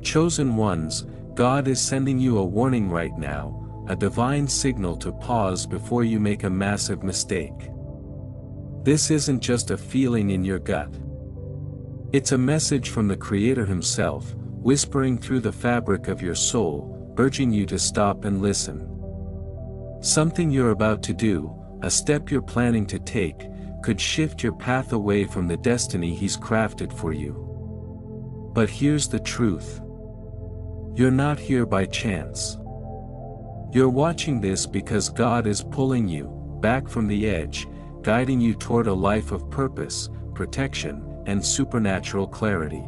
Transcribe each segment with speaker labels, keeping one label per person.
Speaker 1: Chosen ones, God is sending you a warning right now, a divine signal to pause before you make a massive mistake. This isn't just a feeling in your gut. It's a message from the Creator Himself, whispering through the fabric of your soul, urging you to stop and listen. Something you're about to do, a step you're planning to take, could shift your path away from the destiny He's crafted for you. But here's the truth. You're not here by chance. You're watching this because God is pulling you back from the edge, guiding you toward a life of purpose, protection, and supernatural clarity.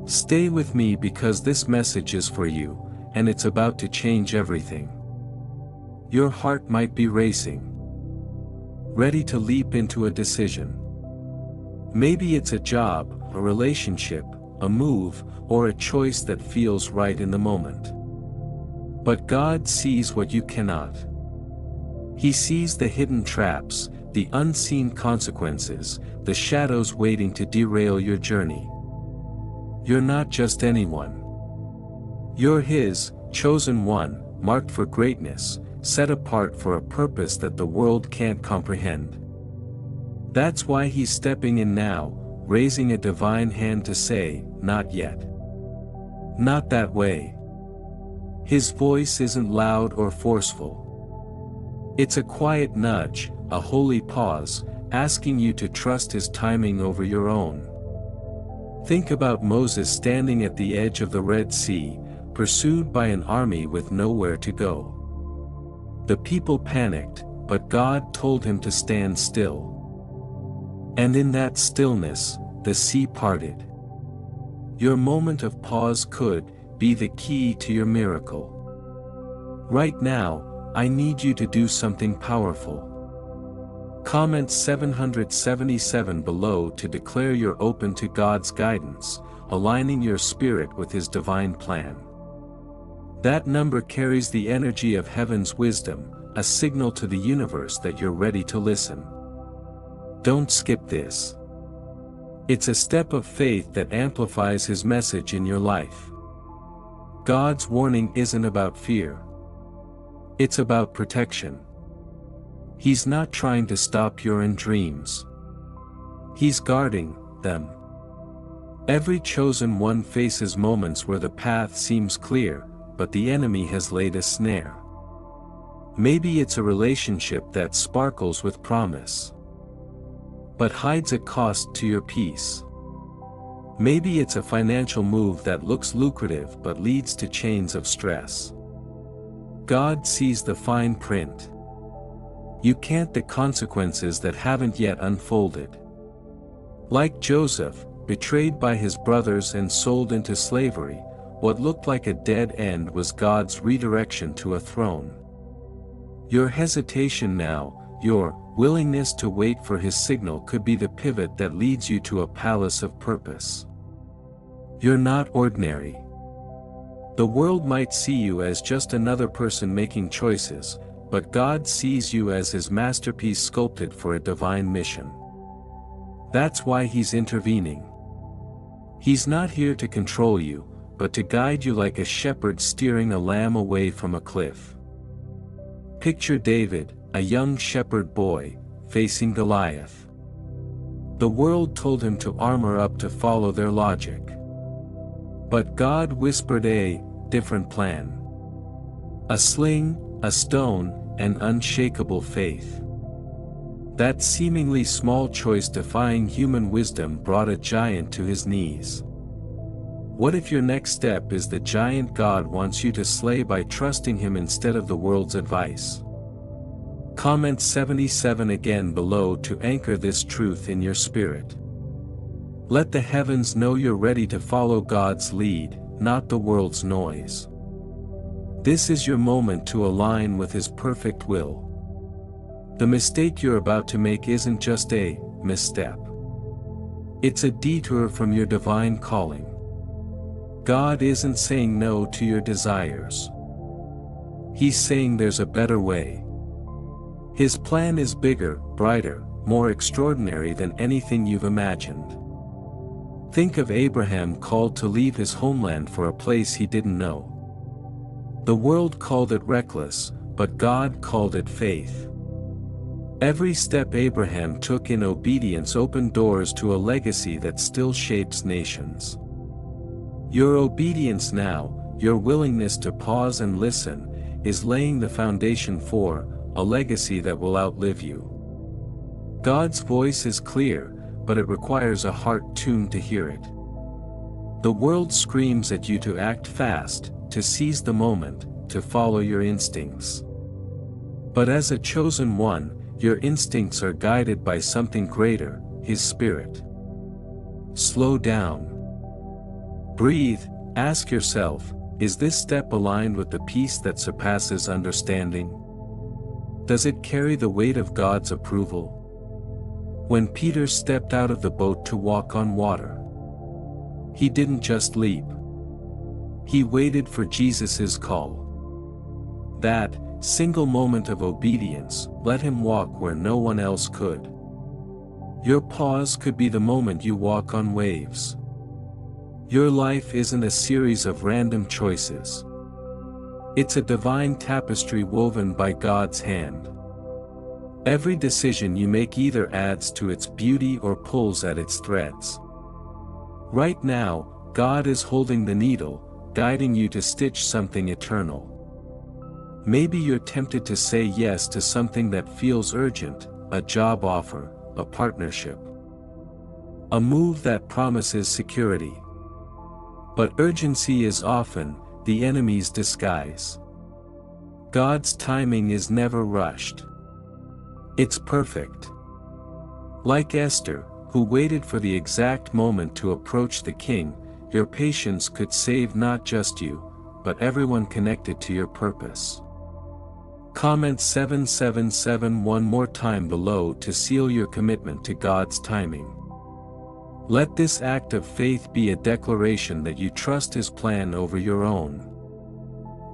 Speaker 1: Stay with me because this message is for you, and it's about to change everything. Your heart might be racing, ready to leap into a decision. Maybe it's a job, a relationship, a move, or a choice that feels right in the moment. But God sees what you cannot. He sees the hidden traps, the unseen consequences, the shadows waiting to derail your journey. You're not just anyone. You're His chosen one, marked for greatness, set apart for a purpose that the world can't comprehend. That's why He's stepping in now, raising a divine hand to say, "Not yet. Not that way." His voice isn't loud or forceful. It's a quiet nudge, a holy pause, asking you to trust His timing over your own. Think about Moses standing at the edge of the Red Sea, pursued by an army with nowhere to go. The people panicked, but God told him to stand still. And in that stillness, the sea parted. Your moment of pause could be the key to your miracle. Right now, I need you to do something powerful. Comment 777 below to declare you're open to God's guidance, aligning your spirit with His divine plan. That number carries the energy of heaven's wisdom, a signal to the universe that you're ready to listen. Don't skip this. It's a step of faith that amplifies His message in your life. God's warning isn't about fear. It's about protection. He's not trying to stop your dreams. He's guarding them. Every chosen one faces moments where the path seems clear, but the enemy has laid a snare. Maybe it's a relationship that sparkles with promise, but hides a cost to your peace. Maybe it's a financial move that looks lucrative but leads to chains of stress. God sees the fine print. You can't the consequences that haven't yet unfolded. Like Joseph, betrayed by his brothers and sold into slavery, what looked like a dead end was God's redirection to a throne. Your hesitation now, your willingness to wait for His signal could be the pivot that leads you to a palace of purpose. You're not ordinary. The world might see you as just another person making choices, but God sees you as His masterpiece sculpted for a divine mission. That's why He's intervening. He's not here to control you, but to guide you like a shepherd steering a lamb away from a cliff. Picture David, a young shepherd boy, facing Goliath. The world told him to armor up to follow their logic. But God whispered a different plan. A sling, a stone, and unshakable faith. That seemingly small choice defying human wisdom brought a giant to his knees. What if your next step is the giant God wants you to slay by trusting Him instead of the world's advice? Comment 77 again below to anchor this truth in your spirit. Let the heavens know you're ready to follow God's lead, not the world's noise. This is your moment to align with His perfect will. The mistake you're about to make isn't just a misstep. It's a detour from your divine calling. God isn't saying no to your desires. He's saying there's a better way. His plan is bigger, brighter, more extraordinary than anything you've imagined. Think of Abraham called to leave his homeland for a place he didn't know. The world called it reckless, but God called it faith. Every step Abraham took in obedience opened doors to a legacy that still shapes nations. Your obedience now, your willingness to pause and listen, is laying the foundation for a legacy that will outlive you. God's voice is clear, but it requires a heart tuned to hear it. The world screams at you to act fast, to seize the moment, to follow your instincts. But as a chosen one, your instincts are guided by something greater, His Spirit. Slow down. Breathe, ask yourself, is this step aligned with the peace that surpasses understanding? Does it carry the weight of God's approval? When Peter stepped out of the boat to walk on water, he didn't just leap. He waited for Jesus' call. That single moment of obedience let him walk where no one else could. Your pause could be the moment you walk on waves. Your life isn't a series of random choices. It's a divine tapestry woven by God's hand. Every decision you make either adds to its beauty or pulls at its threads. Right now, God is holding the needle, guiding you to stitch something eternal. Maybe you're tempted to say yes to something that feels urgent, a job offer, a partnership, a move that promises security. But urgency is often the enemy's disguise. God's timing is never rushed. It's perfect. Like Esther, who waited for the exact moment to approach the king, your patience could save not just you, but everyone connected to your purpose. Comment 777 one more time below to seal your commitment to God's timing. Let this act of faith be a declaration that you trust His plan over your own.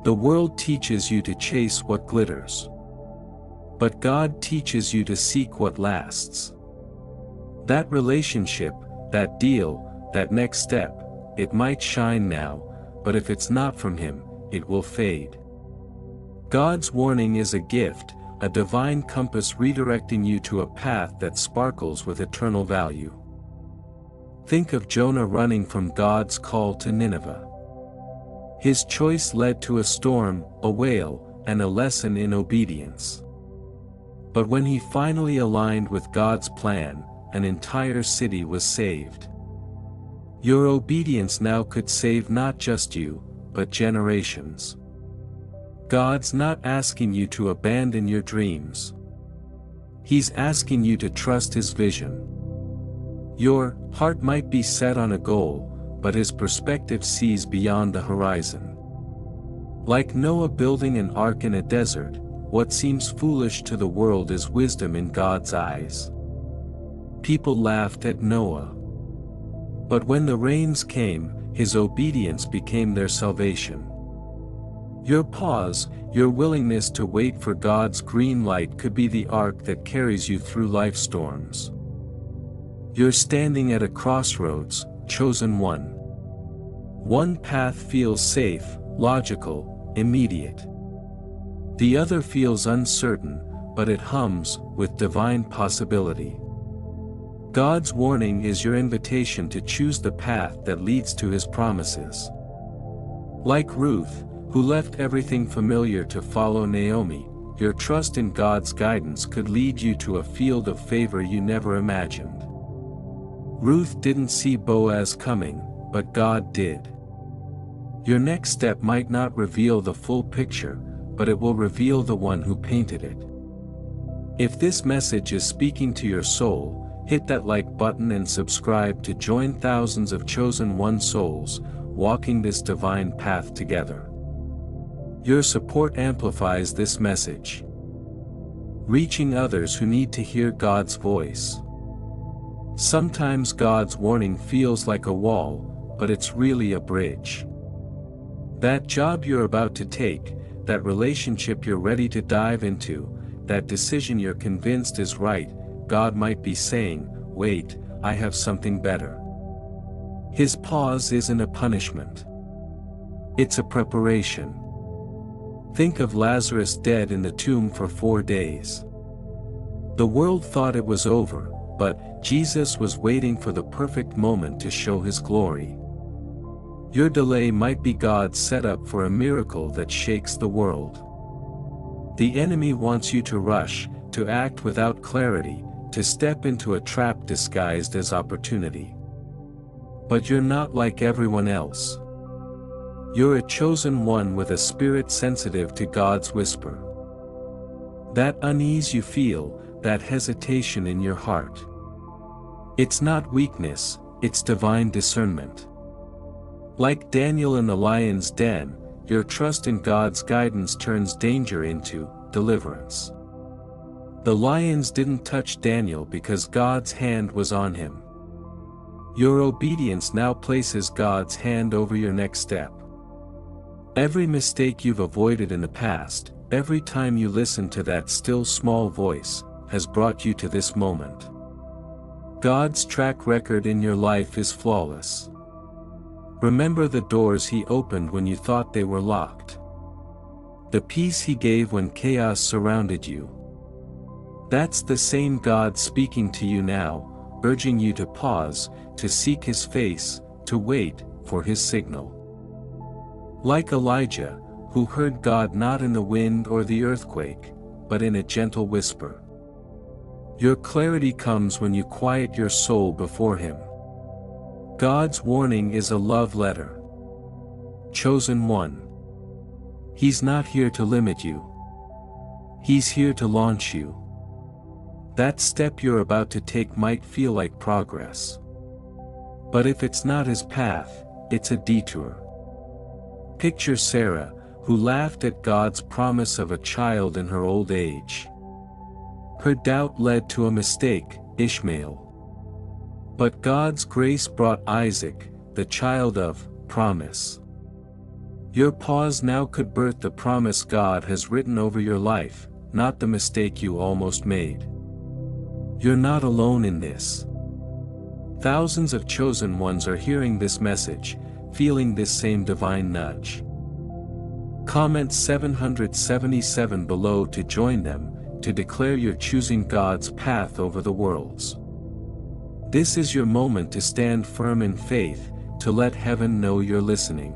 Speaker 1: The world teaches you to chase what glitters. But God teaches you to seek what lasts. That relationship, that deal, that next step, it might shine now, but if it's not from Him, it will fade. God's warning is a gift, a divine compass redirecting you to a path that sparkles with eternal value. Think of Jonah running from God's call to Nineveh. His choice led to a storm, a whale, and a lesson in obedience. But when he finally aligned with God's plan, an entire city was saved. Your obedience now could save not just you, but generations. God's not asking you to abandon your dreams. He's asking you to trust His vision. Your heart might be set on a goal, but His perspective sees beyond the horizon. Like Noah building an ark in a desert, what seems foolish to the world is wisdom in God's eyes. People laughed at Noah. But when the rains came, his obedience became their salvation. Your pause, your willingness to wait for God's green light could be the ark that carries you through life's storms. You're standing at a crossroads, chosen one. One path feels safe, logical, immediate. The other feels uncertain, but it hums with divine possibility. God's warning is your invitation to choose the path that leads to His promises. Like Ruth, who left everything familiar to follow Naomi, your trust in God's guidance could lead you to a field of favor you never imagined. Ruth didn't see Boaz coming, but God did. Your next step might not reveal the full picture, but it will reveal the one who painted it. If this message is speaking to your soul, hit that like button and subscribe to join thousands of chosen one souls, walking this divine path together. Your support amplifies this message, reaching others who need to hear God's voice. Sometimes God's warning feels like a wall, but it's really a bridge. That job you're about to take, that relationship you're ready to dive into, that decision you're convinced is right, God might be saying, "Wait, I have something better." His pause isn't a punishment. It's a preparation. Think of Lazarus dead in the tomb for 4 days. The world thought it was over, but Jesus was waiting for the perfect moment to show his glory. Your delay might be God's setup for a miracle that shakes the world. The enemy wants you to rush, to act without clarity, to step into a trap disguised as opportunity. But you're not like everyone else. You're a chosen one with a spirit sensitive to God's whisper. That unease you feel, that hesitation in your heart. It's not weakness, it's divine discernment. Like Daniel in the lion's den, your trust in God's guidance turns danger into deliverance. The lions didn't touch Daniel because God's hand was on him. Your obedience now places God's hand over your next step. Every mistake you've avoided in the past, every time you listen to that still small voice, has brought you to this moment. God's track record in your life is flawless. Remember the doors He opened when you thought they were locked. The peace He gave when chaos surrounded you. That's the same God speaking to you now, urging you to pause, to seek His face, to wait for His signal. Like Elijah, who heard God not in the wind or the earthquake, but in a gentle whisper. Your clarity comes when you quiet your soul before Him. God's warning is a love letter. Chosen one. He's not here to limit you. He's here to launch you. That step you're about to take might feel like progress. But if it's not His path, it's a detour. Picture Sarah, who laughed at God's promise of a child in her old age. Her doubt led to a mistake, Ishmael. But God's grace brought Isaac, the child of promise. Your pause now could birth the promise God has written over your life, not the mistake you almost made. You're not alone in this. Thousands of chosen ones are hearing this message, feeling this same divine nudge. Comment 777 below to join them, to declare you're choosing God's path over the world's. This is your moment to stand firm in faith, to let heaven know you're listening.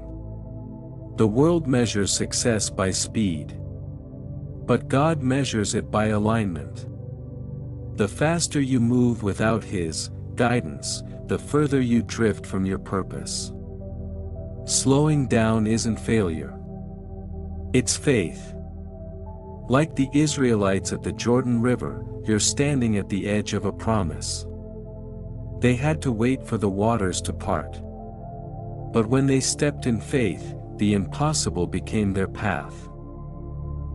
Speaker 1: The world measures success by speed. But God measures it by alignment. The faster you move without His guidance, the further you drift from your purpose. Slowing down isn't failure. It's faith. Like the Israelites at the Jordan River, you're standing at the edge of a promise. They had to wait for the waters to part. But when they stepped in faith, the impossible became their path.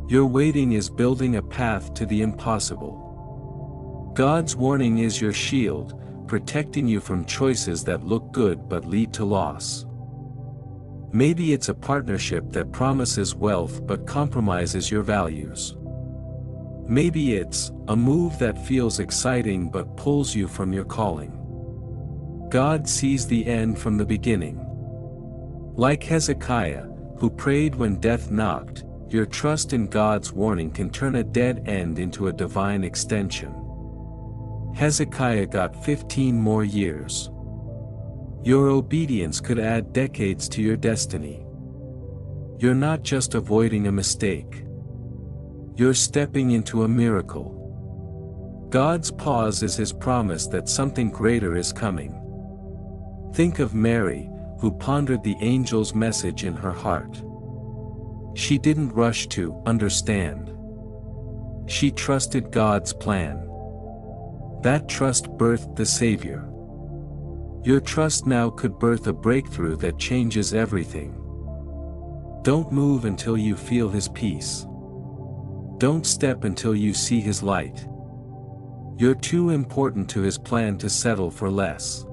Speaker 1: Your waiting is building a path to the impossible. God's warning is your shield, protecting you from choices that look good but lead to loss. Maybe it's a partnership that promises wealth but compromises your values. Maybe it's a move that feels exciting but pulls you from your calling. God sees the end from the beginning. Like Hezekiah, who prayed when death knocked, your trust in God's warning can turn a dead end into a divine extension. Hezekiah got 15 more years. Your obedience could add decades to your destiny. You're not just avoiding a mistake. You're stepping into a miracle. God's pause is His promise that something greater is coming. Think of Mary, who pondered the angel's message in her heart. She didn't rush to understand. She trusted God's plan. That trust birthed the Savior. Your trust now could birth a breakthrough that changes everything. Don't move until you feel His peace. Don't step until you see His light. You're too important to His plan to settle for less.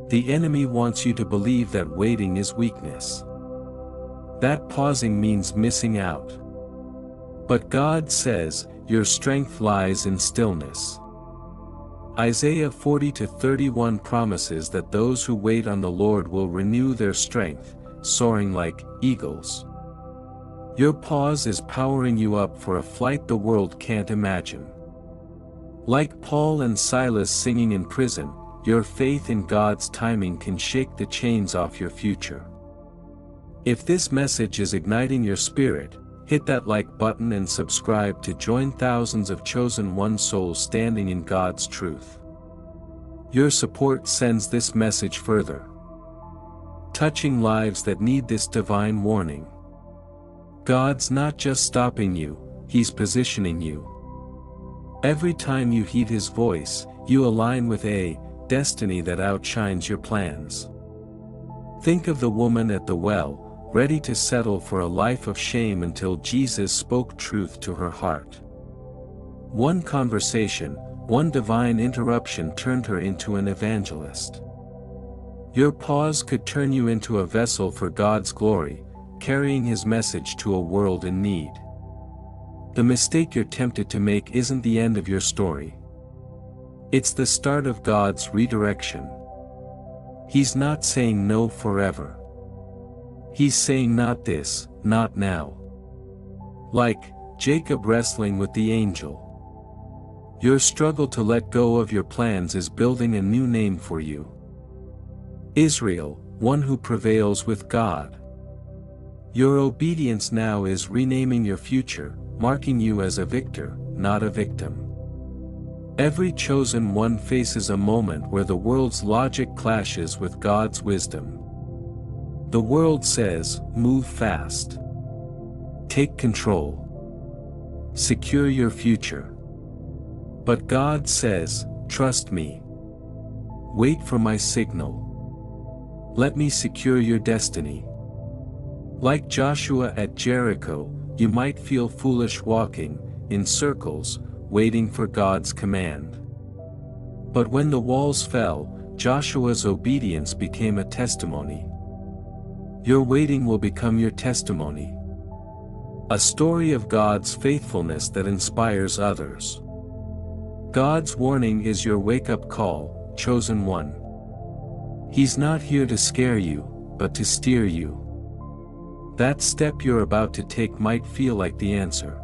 Speaker 1: The enemy wants you to believe that waiting is weakness. That pausing means missing out. But God says, your strength lies in stillness. Isaiah 40-31 promises that those who wait on the Lord will renew their strength, soaring like eagles. Your pause is powering you up for a flight the world can't imagine. Like Paul and Silas singing in prison, your faith in God's timing can shake the chains off your future. If this message is igniting your spirit, hit that like button and subscribe to join thousands of chosen one souls standing in God's truth. Your support sends this message further, touching lives that need this divine warning. God's not just stopping you, He's positioning you. Every time you heed His voice, you align with a destiny that outshines your plans. Think of the woman at the well, ready to settle for a life of shame until Jesus spoke truth to her heart. One conversation, one divine interruption turned her into an evangelist. Your pause could turn you into a vessel for God's glory, carrying His message to a world in need. The mistake you're tempted to make isn't the end of your story. It's the start of God's redirection. He's not saying no forever. He's saying not this, not now. Like Jacob wrestling with the angel. Your struggle to let go of your plans is building a new name for you. Israel, one who prevails with God. Your obedience now is renaming your future, marking you as a victor, not a victim. Every chosen one faces a moment where the world's logic clashes with God's wisdom. The world says, move fast. Take control. Secure your future. But God says, trust me. Wait for my signal. Let me secure your destiny. Like Joshua at Jericho, you might feel foolish walking in circles, waiting for God's command. But when the walls fell, Joshua's obedience became a testimony. Your waiting will become your testimony. A story of God's faithfulness that inspires others. God's warning is your wake-up call, chosen one. He's not here to scare you, but to steer you. That step you're about to take might feel like the answer.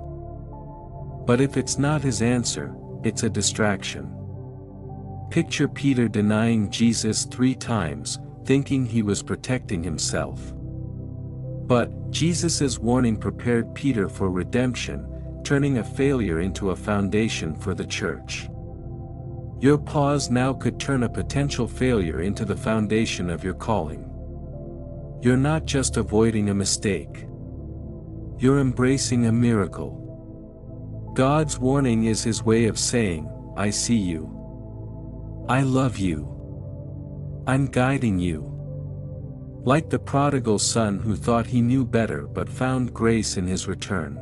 Speaker 1: But if it's not His answer, it's a distraction. Picture Peter denying Jesus 3 times, thinking he was protecting himself. But Jesus' warning prepared Peter for redemption, turning a failure into a foundation for the church. Your pause now could turn a potential failure into the foundation of your calling. You're not just avoiding a mistake. You're embracing a miracle. God's warning is His way of saying, I see you. I love you. I'm guiding you. Like the prodigal son who thought he knew better but found grace in his return.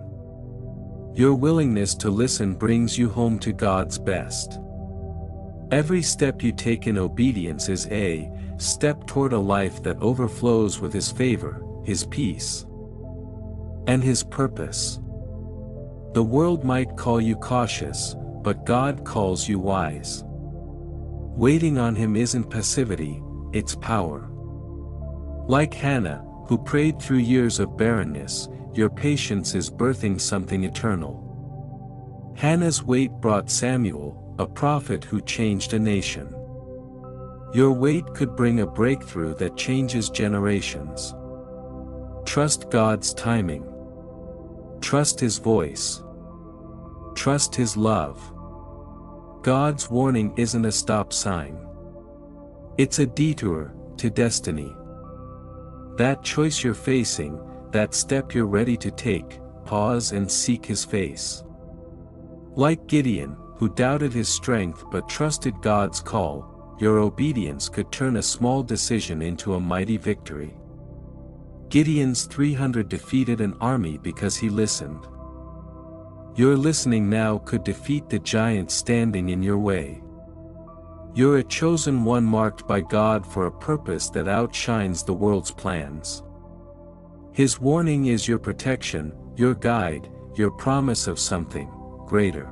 Speaker 1: Your willingness to listen brings you home to God's best. Every step you take in obedience is a step toward a life that overflows with His favor, His peace, and His purpose. The world might call you cautious, but God calls you wise. Waiting on Him isn't passivity, it's power. Like Hannah, who prayed through years of barrenness, your patience is birthing something eternal. Hannah's wait brought Samuel, a prophet who changed a nation. Your wait could bring a breakthrough that changes generations. Trust God's timing. Trust His voice. Trust His love. God's warning isn't a stop sign. It's a detour to destiny. That choice you're facing, that step you're ready to take, pause and seek His face. Like Gideon, who doubted his strength but trusted God's call, your obedience could turn a small decision into a mighty victory. Gideon's 300 defeated an army because he listened. Your listening now could defeat the giant standing in your way. You're a chosen one marked by God for a purpose that outshines the world's plans. His warning is your protection, your guide, your promise of something greater.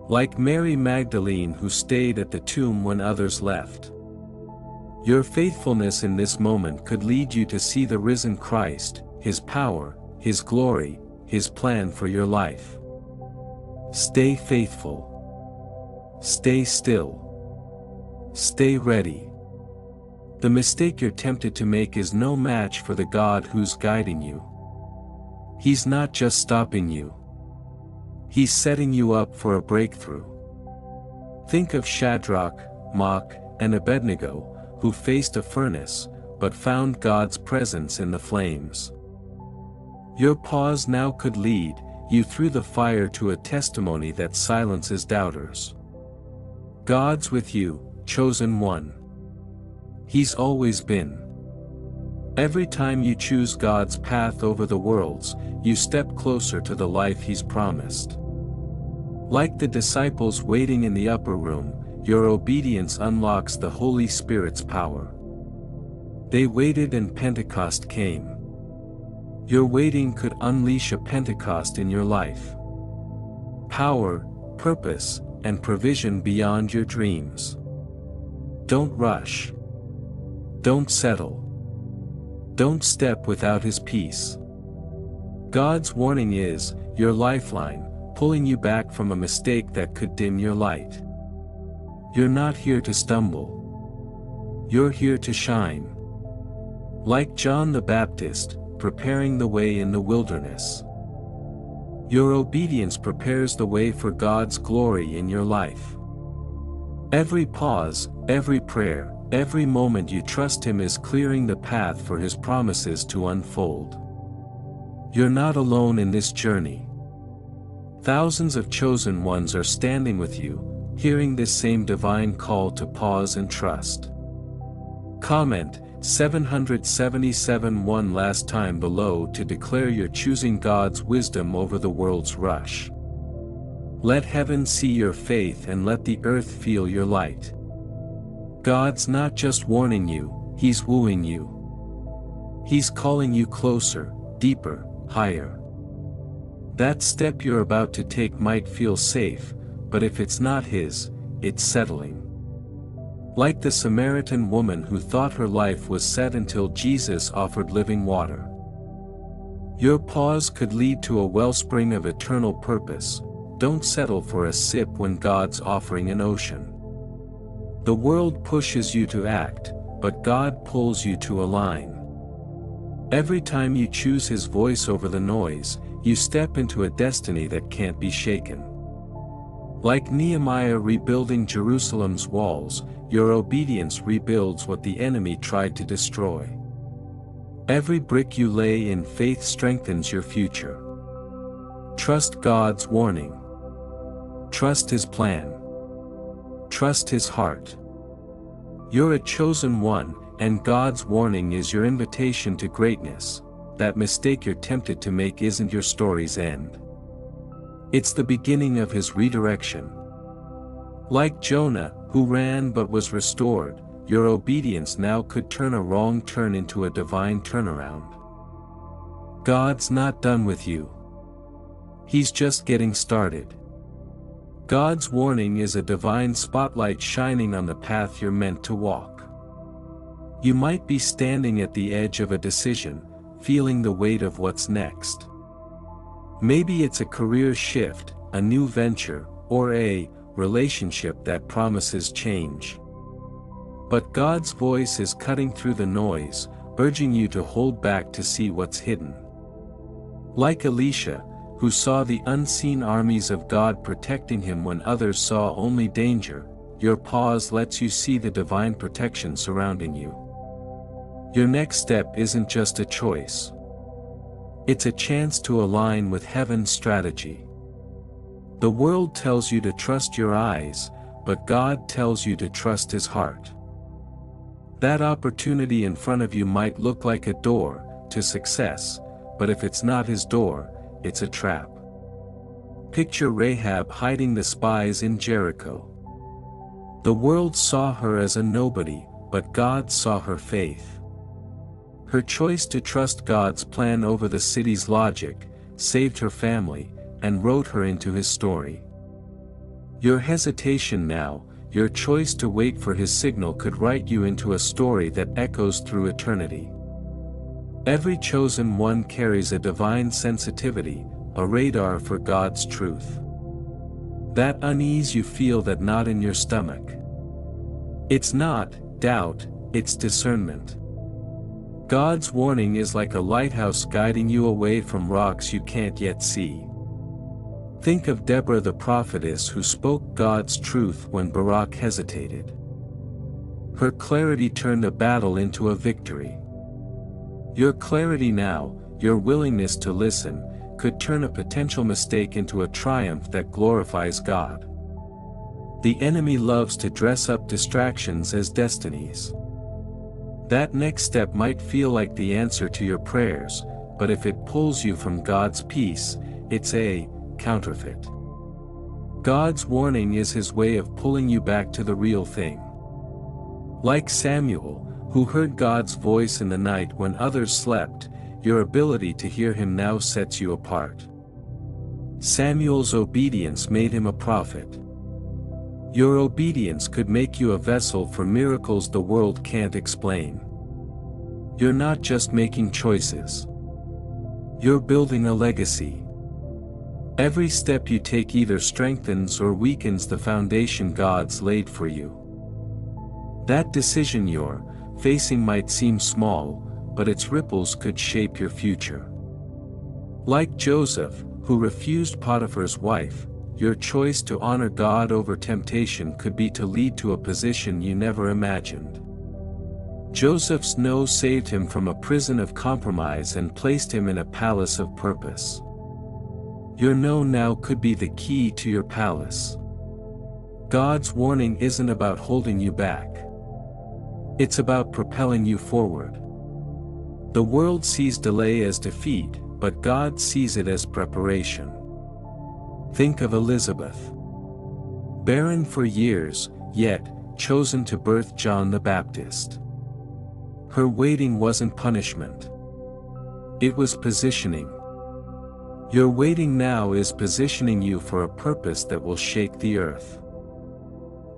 Speaker 1: Like Mary Magdalene who stayed at the tomb when others left. Your faithfulness in this moment could lead you to see the risen Christ, His power, His glory, His plan for your life. Stay faithful. Stay still. Stay ready. The mistake you're tempted to make is no match for the God who's guiding you. He's not just stopping you. He's setting you up for a breakthrough. Think of Shadrach, Meshach, and Abednego, who faced a furnace, but found God's presence in the flames. Your pause now could lead you through the fire to a testimony that silences doubters. God's with you, chosen one. He's always been. Every time you choose God's path over the world's, you step closer to the life He's promised. Like the disciples waiting in the upper room, your obedience unlocks the Holy Spirit's power. They waited and Pentecost came. Your waiting could unleash a Pentecost in your life. Power, purpose, and provision beyond your dreams. Don't rush. Don't settle. Don't step without His peace. God's warning is your lifeline, pulling you back from a mistake that could dim your light. You're not here to stumble. You're here to shine. Like John the Baptist, preparing the way in the wilderness. Your obedience prepares the way for God's glory in your life. Every pause, every prayer, every moment you trust Him is clearing the path for His promises to unfold. You're not alone in this journey. Thousands of chosen ones are standing with you, hearing this same divine call to pause and trust. Comment 777 one last time below to declare you're choosing God's wisdom over the world's rush. Let heaven see your faith and let the earth feel your light. God's not just warning you, He's wooing you. He's calling you closer, deeper, higher. That step you're about to take might feel safe, but if it's not His, it's settling. Like the Samaritan woman who thought her life was set until Jesus offered living water. Your pause could lead to a wellspring of eternal purpose. Don't settle for a sip when God's offering an ocean. The world pushes you to act, but God pulls you to align. Every time you choose His voice over the noise, you step into a destiny that can't be shaken. Like Nehemiah rebuilding Jerusalem's walls, your obedience rebuilds what the enemy tried to destroy. Every brick you lay in faith strengthens your future. Trust God's warning. Trust His plan. Trust His heart. You're a chosen one, and God's warning is your invitation to greatness. That mistake you're tempted to make isn't your story's end. It's the beginning of His redirection. Like Jonah, who ran but was restored, your obedience now could turn a wrong turn into a divine turnaround. God's not done with you. He's just getting started. God's warning is a divine spotlight shining on the path you're meant to walk. You might be standing at the edge of a decision, feeling the weight of what's next. Maybe it's a career shift, a new venture, or a relationship that promises change. But God's voice is cutting through the noise, urging you to hold back to see what's hidden. Like Elisha, who saw the unseen armies of God protecting him when others saw only danger, your pause lets you see the divine protection surrounding you. Your next step isn't just a choice. It's a chance to align with heaven's strategy. The world tells you to trust your eyes, but God tells you to trust His heart. That opportunity in front of you might look like a door to success, but if it's not His door, it's a trap. Picture Rahab hiding the spies in Jericho. The world saw her as a nobody, but God saw her faith. Her choice to trust God's plan over the city's logic saved her family and wrote her into His story. Your hesitation now, your choice to wait for his signal could write you into a story that echoes through eternity. Every chosen one carries a divine sensitivity, a radar for God's truth. That unease you feel, that knot in your stomach. It's not doubt, it's discernment. God's warning is like a lighthouse guiding you away from rocks you can't yet see. Think of Deborah the prophetess who spoke God's truth when Barak hesitated. Her clarity turned a battle into a victory. Your clarity now, your willingness to listen, could turn a potential mistake into a triumph that glorifies God. The enemy loves to dress up distractions as destinies. That next step might feel like the answer to your prayers, but if it pulls you from God's peace, it's a counterfeit. God's warning is his way of pulling you back to the real thing. Like Samuel, who heard God's voice in the night when others slept, your ability to hear him now sets you apart. Samuel's obedience made him a prophet. Your obedience could make you a vessel for miracles the world can't explain. You're not just making choices. You're building a legacy. Every step you take either strengthens or weakens the foundation God's laid for you. That decision you're facing might seem small, but its ripples could shape your future. Like Joseph, who refused Potiphar's wife, your choice to honor God over temptation could be to lead to a position you never imagined. Joseph's no saved him from a prison of compromise and placed him in a palace of purpose. Your no now could be the key to your palace. God's warning isn't about holding you back. It's about propelling you forward. The world sees delay as defeat, but God sees it as preparation. Think of Elizabeth. Barren for years, yet chosen to birth John the Baptist. Her waiting wasn't punishment. It was positioning. Your waiting now is positioning you for a purpose that will shake the earth.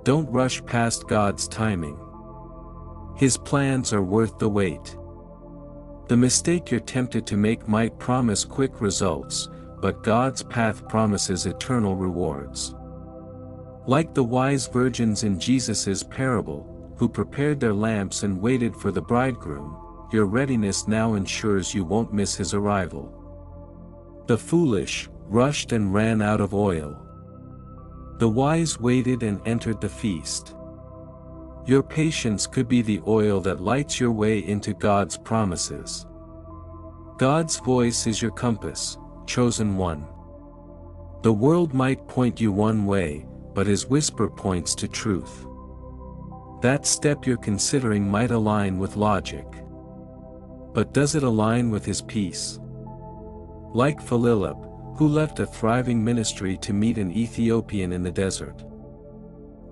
Speaker 1: Don't rush past God's timing. His plans are worth the wait. The mistake you're tempted to make might promise quick results, but God's path promises eternal rewards. Like the wise virgins in Jesus' parable, who prepared their lamps and waited for the bridegroom, your readiness now ensures you won't miss his arrival. The foolish rushed and ran out of oil. The wise waited and entered the feast. Your patience could be the oil that lights your way into God's promises. God's voice is your compass, chosen one. The world might point you one way, but his whisper points to truth. That step you're considering might align with logic. But does it align with his peace? Like Philip, who left a thriving ministry to meet an Ethiopian in the desert.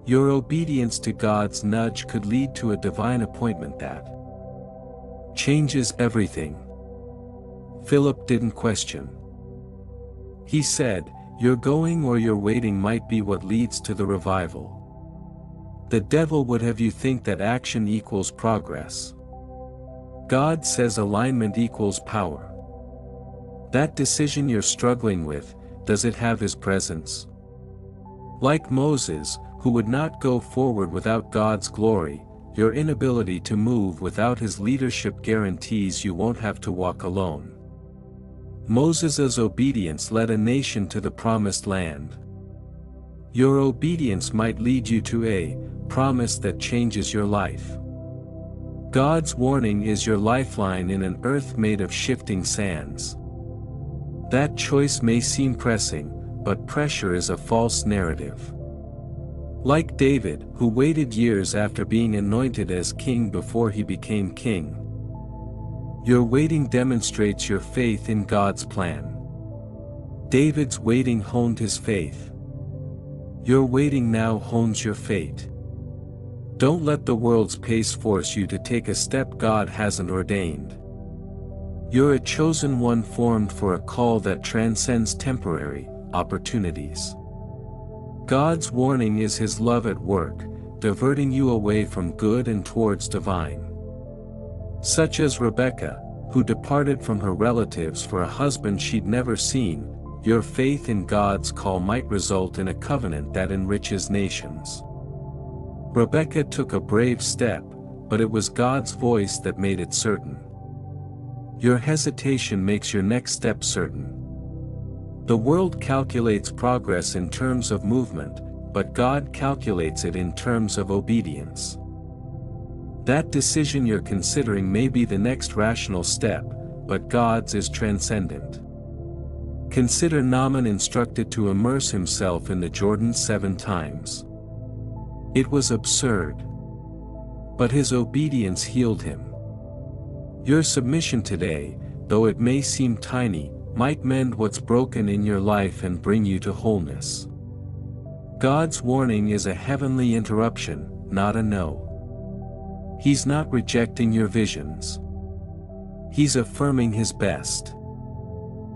Speaker 1: Your obedience to God's nudge could lead to a divine appointment that changes everything. Philip didn't question. He said, "Your going or your waiting might be what leads to the revival." The devil would have you think that action equals progress. God says alignment equals power. That decision you're struggling with, does it have his presence? Like Moses, who would not go forward without God's glory, your inability to move without his leadership guarantees you won't have to walk alone. Moses' obedience led a nation to the promised land. Your obedience might lead you to a promise that changes your life. God's warning is your lifeline in an earth made of shifting sands. That choice may seem pressing, but pressure is a false narrative. Like David, who waited years after being anointed as king before he became king. Your waiting demonstrates your faith in God's plan. David's waiting honed his faith. Your waiting now hones your fate. Don't let the world's pace force you to take a step God hasn't ordained. You're a chosen one formed for a call that transcends temporary opportunities. God's warning is His love at work, diverting you away from good and towards divine. Such as Rebecca, who departed from her relatives for a husband she'd never seen, your faith in God's call might result in a covenant that enriches nations. Rebecca took a brave step, but it was God's voice that made it certain. Your hesitation makes your next step certain. The world calculates progress in terms of movement, but God calculates it in terms of obedience. That decision you're considering may be the next rational step, but God's is transcendent. Consider Naaman instructed to immerse himself in the Jordan 7 times. It was absurd. But his obedience healed him. Your submission today, though it may seem tiny, might mend what's broken in your life and bring you to wholeness. God's warning is a heavenly interruption, not a no. He's not rejecting your visions. He's affirming His best.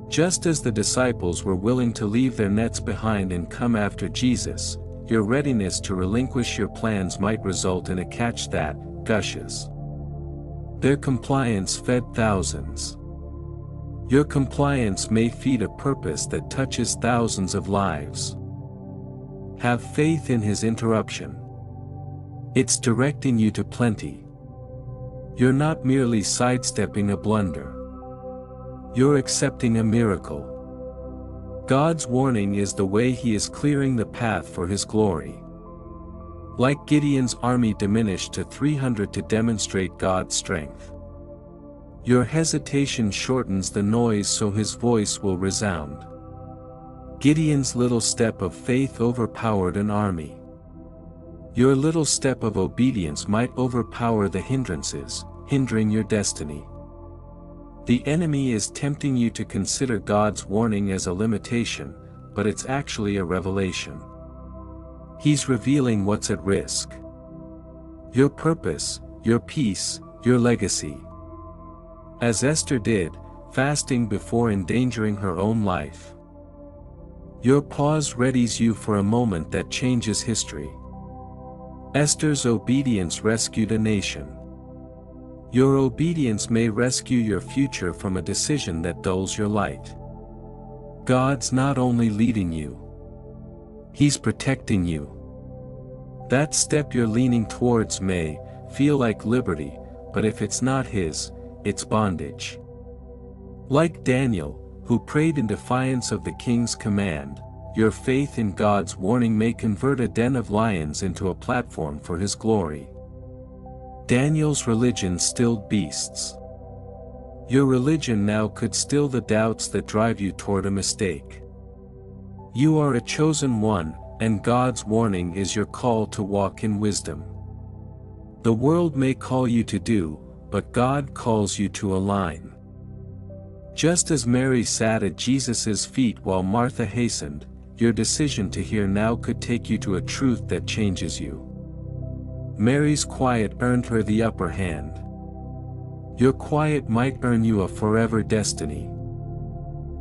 Speaker 1: Just as the disciples were willing to leave their nets behind and come after Jesus, your readiness to relinquish your plans might result in a catch that gushes. Their compliance fed thousands. Your compliance may feed a purpose that touches thousands of lives. Have faith in His interruption. It's directing you to plenty. You're not merely sidestepping a blunder. You're accepting a miracle. God's warning is the way He is clearing the path for His glory. Like Gideon's army diminished to 300 to demonstrate God's strength. Your hesitation shortens the noise so His voice will resound. Gideon's little step of faith overpowered an army. Your little step of obedience might overpower the hindrances, hindering your destiny. The enemy is tempting you to consider God's warning as a limitation, but it's actually a revelation. He's revealing what's at risk. Your purpose, your peace, your legacy. As Esther did, fasting before endangering her own life. Your pause readies you for a moment that changes history. Esther's obedience rescued a nation. Your obedience may rescue your future from a decision that dulls your light. God's not only leading you. He's protecting you. That step you're leaning towards may feel like liberty, but if it's not His, it's bondage. Like Daniel, who prayed in defiance of the king's command, your faith in God's warning may convert a den of lions into a platform for His glory. Daniel's religion stilled beasts. Your religion now could still the doubts that drive you toward a mistake. You are a chosen one, and God's warning is your call to walk in wisdom. The world may call you to do, but God calls you to align. Just as Mary sat at Jesus' feet while Martha hastened, your decision to hear now could take you to a truth that changes you. Mary's quiet earned her the upper hand. Your quiet might earn you a forever destiny.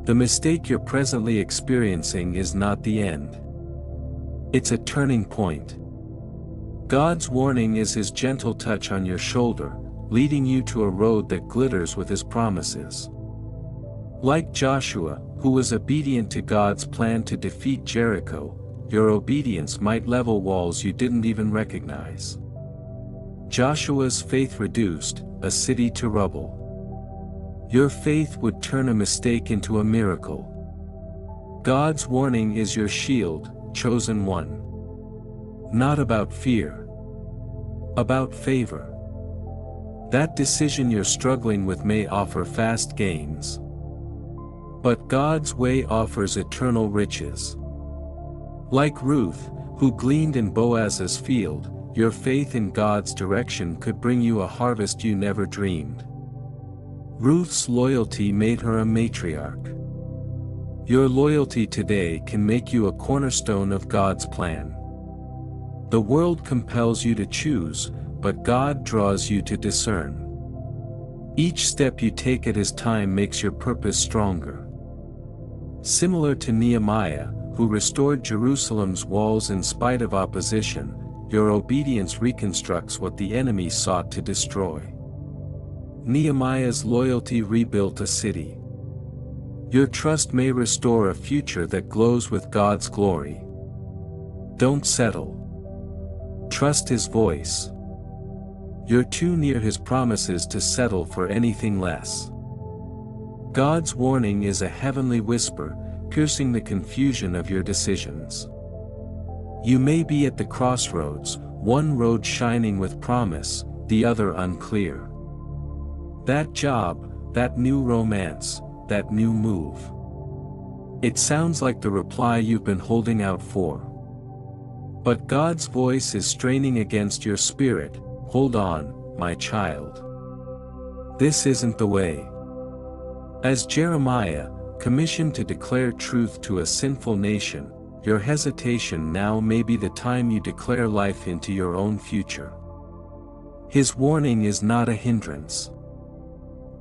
Speaker 1: The mistake you're presently experiencing is not the end. It's a turning point. God's warning is His gentle touch on your shoulder, leading you to a road that glitters with His promises. Like Joshua, who was obedient to God's plan to defeat Jericho, your obedience might level walls you didn't even recognize. Joshua's faith reduced a city to rubble. Your faith would turn a mistake into a miracle. God's warning is your shield, chosen one. Not about fear. About favor. That decision you're struggling with may offer fast gains. But God's way offers eternal riches. Like Ruth, who gleaned in Boaz's field, your faith in God's direction could bring you a harvest you never dreamed. Ruth's loyalty made her a matriarch. Your loyalty today can make you a cornerstone of God's plan. The world compels you to choose, but God draws you to discern. Each step you take at His time makes your purpose stronger. Similar to Nehemiah, who restored Jerusalem's walls in spite of opposition, your obedience reconstructs what the enemy sought to destroy. Nehemiah's loyalty rebuilt a city. Your trust may restore a future that glows with God's glory. Don't settle. Trust His voice. You're too near His promises to settle for anything less. God's warning is a heavenly whisper, piercing the confusion of your decisions. You may be at the crossroads, one road shining with promise, the other unclear. That job, that new romance, that new move. It sounds like the reply you've been holding out for. But God's voice is straining against your spirit. Hold on, my child. This isn't the way. As Jeremiah, commissioned to declare truth to a sinful nation, your hesitation now may be the time you declare life into your own future. His warning is not a hindrance.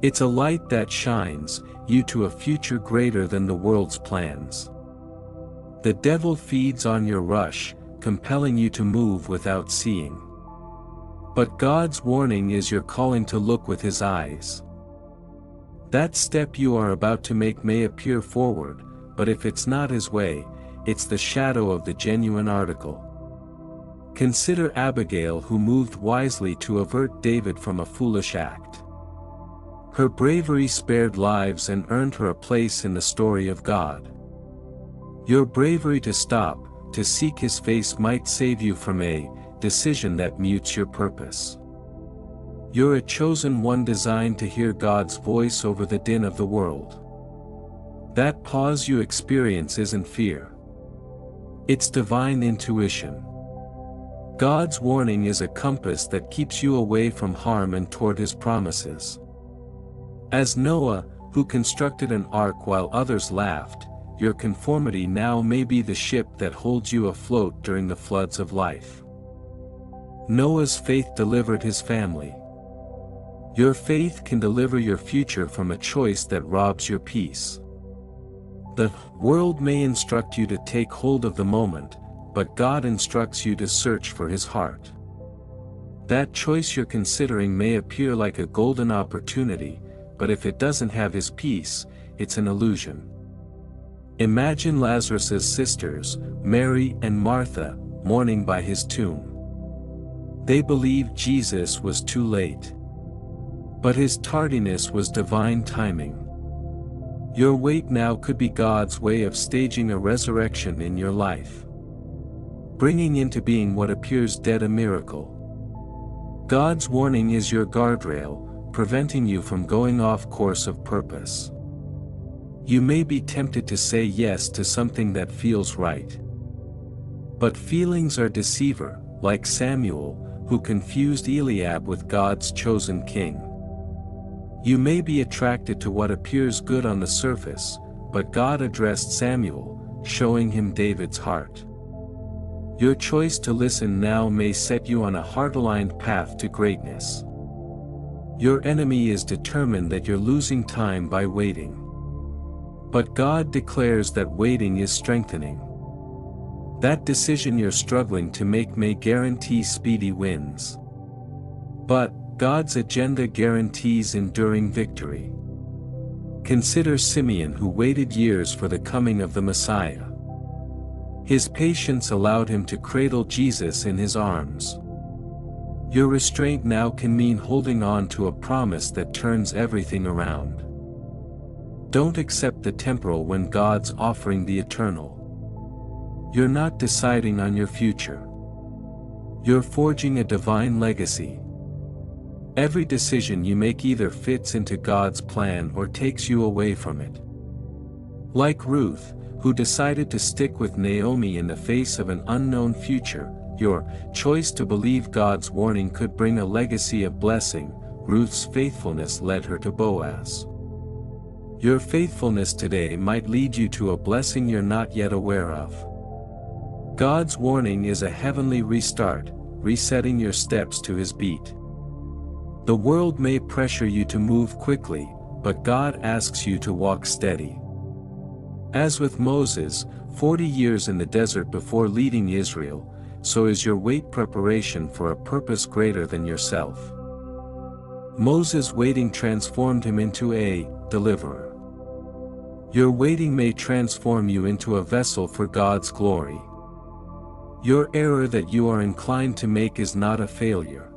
Speaker 1: It's a light that shines you to a future greater than the world's plans. The devil feeds on your rush, compelling you to move without seeing. But God's warning is your calling to look with His eyes. That step you are about to make may appear forward, but if it's not His way, it's the shadow of the genuine article. Consider Abigail, who moved wisely to avert David from a foolish act. Her bravery spared lives and earned her a place in the story of God. Your bravery to stop, to seek His face might save you from a decision that mutes your purpose. You're a chosen one designed to hear God's voice over the din of the world. That pause you experience isn't fear. It's divine intuition. God's warning is a compass that keeps you away from harm and toward His promises. As Noah, who constructed an ark while others laughed, your conformity now may be the ship that holds you afloat during the floods of life. Noah's faith delivered his family. Your faith can deliver your future from a choice that robs your peace. The world may instruct you to take hold of the moment, but God instructs you to search for His heart. That choice you're considering may appear like a golden opportunity, but if it doesn't have His peace, it's an illusion. Imagine Lazarus' sisters, Mary and Martha, mourning by his tomb. They believed Jesus was too late. But His tardiness was divine timing. Your wait now could be God's way of staging a resurrection in your life. Bringing into being what appears dead, a miracle. God's warning is your guardrail, preventing you from going off course of purpose. You may be tempted to say yes to something that feels right. But feelings are deceiver, like Samuel, who confused Eliab with God's chosen king. You may be attracted to what appears good on the surface, but God addressed Samuel, showing him David's heart. Your choice to listen now may set you on a heart-aligned path to greatness. Your enemy is determined that you're losing time by waiting. But God declares that waiting is strengthening. That decision you're struggling to make may guarantee speedy wins. But God's agenda guarantees enduring victory. Consider Simeon, who waited years for the coming of the Messiah. His patience allowed him to cradle Jesus in his arms. Your restraint now can mean holding on to a promise that turns everything around. Don't accept the temporal when God's offering the eternal. You're not deciding on your future. You're forging a divine legacy. Every decision you make either fits into God's plan or takes you away from it. Like Ruth, who decided to stick with Naomi in the face of an unknown future, your choice to believe God's warning could bring a legacy of blessing. Ruth's faithfulness led her to Boaz. Your faithfulness today might lead you to a blessing you're not yet aware of. God's warning is a heavenly restart, resetting your steps to His beat. The world may pressure you to move quickly, but God asks you to walk steady. As with Moses, 40 years in the desert before leading Israel, so is your wait preparation for a purpose greater than yourself. Moses' waiting transformed him into a deliverer. Your waiting may transform you into a vessel for God's glory. Your error that you are inclined to make is not a failure.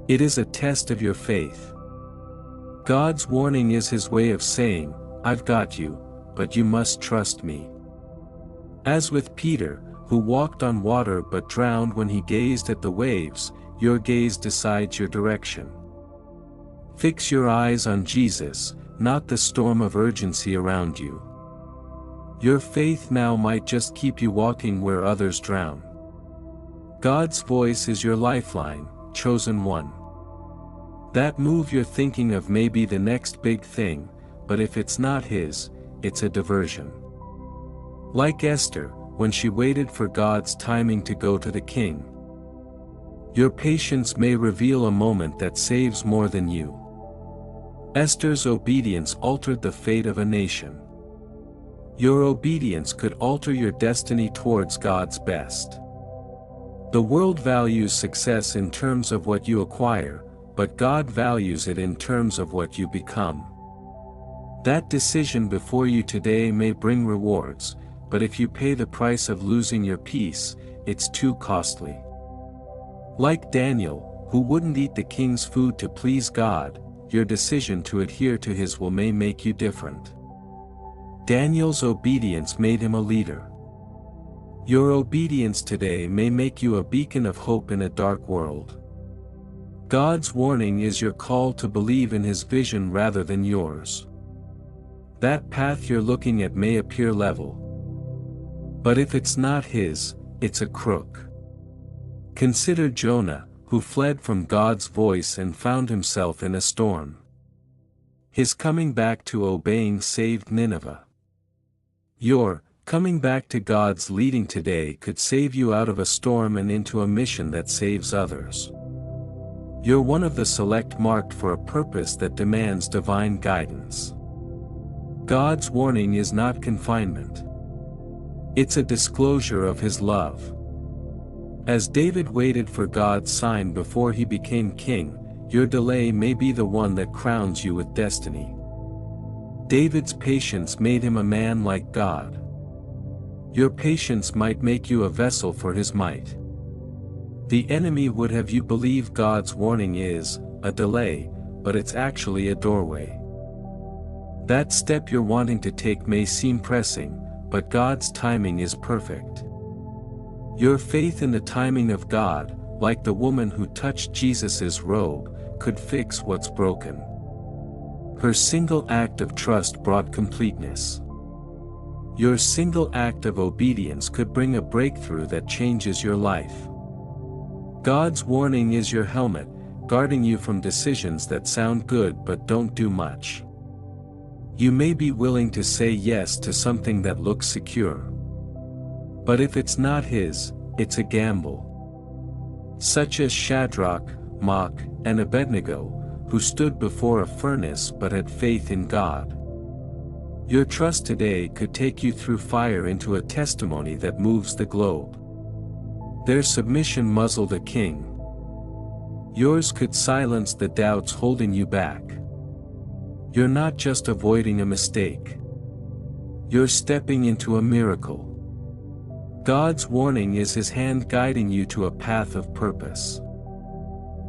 Speaker 1: It is a test of your faith. God's warning is His way of saying, "I've got you, but you must trust me." As with Peter, who walked on water but drowned when he gazed at the waves, your gaze decides your direction. Fix your eyes on Jesus, not the storm of urgency around you. Your faith now might just keep you walking where others drown. God's voice is your lifeline, chosen one. That move you're thinking of may be the next big thing, but if it's not His, it's a diversion. Like Esther, when she waited for God's timing to go to the king. Your patience may reveal a moment that saves more than you. Esther's obedience altered the fate of a nation. Your obedience could alter your destiny towards God's best. The world values success in terms of what you acquire, but God values it in terms of what you become. That decision before you today may bring rewards, but if you pay the price of losing your peace, it's too costly. Like Daniel, who wouldn't eat the king's food to please God, your decision to adhere to His will may make you different. Daniel's obedience made him a leader. Your obedience today may make you a beacon of hope in a dark world. God's warning is your call to believe in His vision rather than yours. That path you're looking at may appear level. But if it's not His, it's a crook. Consider Jonah, who fled from God's voice and found himself in a storm. His coming back to obeying saved Nineveh. Your coming back to God's leading today could save you out of a storm and into a mission that saves others. You're one of the select marked for a purpose that demands divine guidance. God's warning is not confinement. It's a disclosure of His love. As David waited for God's sign before he became king, your delay may be the one that crowns you with destiny. David's patience made him a man like God. Your patience might make you a vessel for His might. The enemy would have you believe God's warning is a delay, but it's actually a doorway. That step you're wanting to take may seem pressing, but God's timing is perfect. Your faith in the timing of God, like the woman who touched Jesus' robe, could fix what's broken. Her single act of trust brought completeness. Your single act of obedience could bring a breakthrough that changes your life. God's warning is your helmet, guarding you from decisions that sound good but don't do much. You may be willing to say yes to something that looks secure. But if it's not His, it's a gamble. Such as Shadrach, Meshach, and Abednego, who stood before a furnace but had faith in God. Your trust today could take you through fire into a testimony that moves the globe. Their submission muzzled a king. Yours could silence the doubts holding you back. You're not just avoiding a mistake. You're stepping into a miracle. God's warning is His hand guiding you to a path of purpose.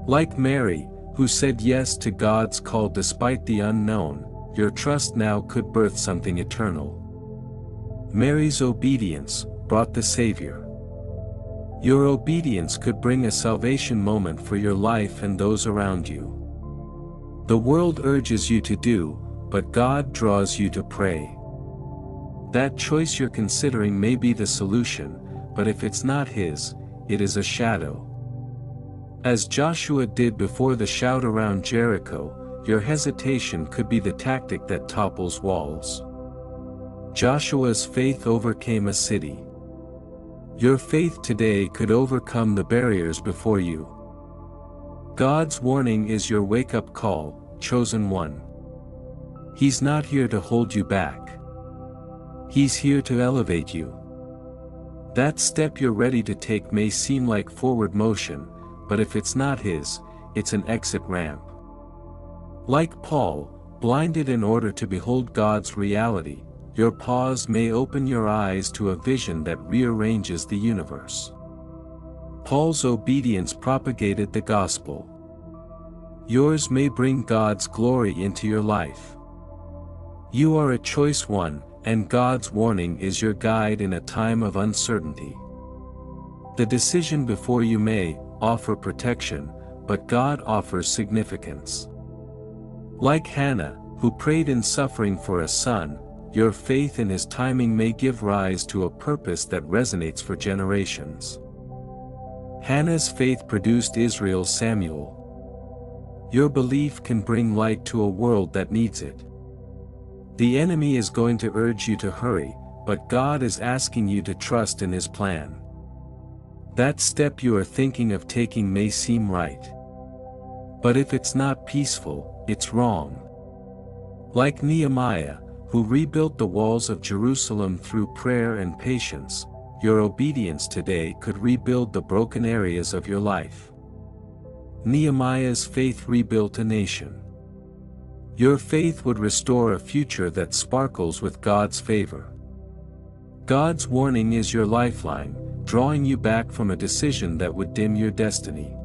Speaker 1: Like Mary, who said yes to God's call despite the unknown, your trust now could birth something eternal. Mary's obedience brought the Savior. Your obedience could bring a salvation moment for your life and those around you. The world urges you to do, but God draws you to pray. That choice you're considering may be the solution, but if it's not His, it is a shadow. As Joshua did before the shout around Jericho, your hesitation could be the tactic that topples walls. Joshua's faith overcame a city. Your faith today could overcome the barriers before you. God's warning is your wake-up call, chosen one. He's not here to hold you back. He's here to elevate you. That step you're ready to take may seem like forward motion, but if it's not his, it's an exit ramp. Like Paul, blinded in order to behold God's reality, your pause may open your eyes to a vision that rearranges the universe. Paul's obedience propagated the gospel. Yours may bring God's glory into your life. You are a choice one, and God's warning is your guide in a time of uncertainty. The decision before you may offer protection, but God offers significance. Like Hannah, who prayed in suffering for a son, your faith in his timing may give rise to a purpose that resonates for generations. Hannah's faith produced Israel's Samuel. Your belief can bring light to a world that needs it. The enemy is going to urge you to hurry, but God is asking you to trust in his plan. That step you are thinking of taking may seem right. But if it's not peaceful, it's wrong. Like Nehemiah, who rebuilt the walls of Jerusalem through prayer and patience, your obedience today could rebuild the broken areas of your life. Nehemiah's faith rebuilt a nation. Your faith would restore a future that sparkles with God's favor. God's warning is your lifeline, drawing you back from a decision that would dim your destiny.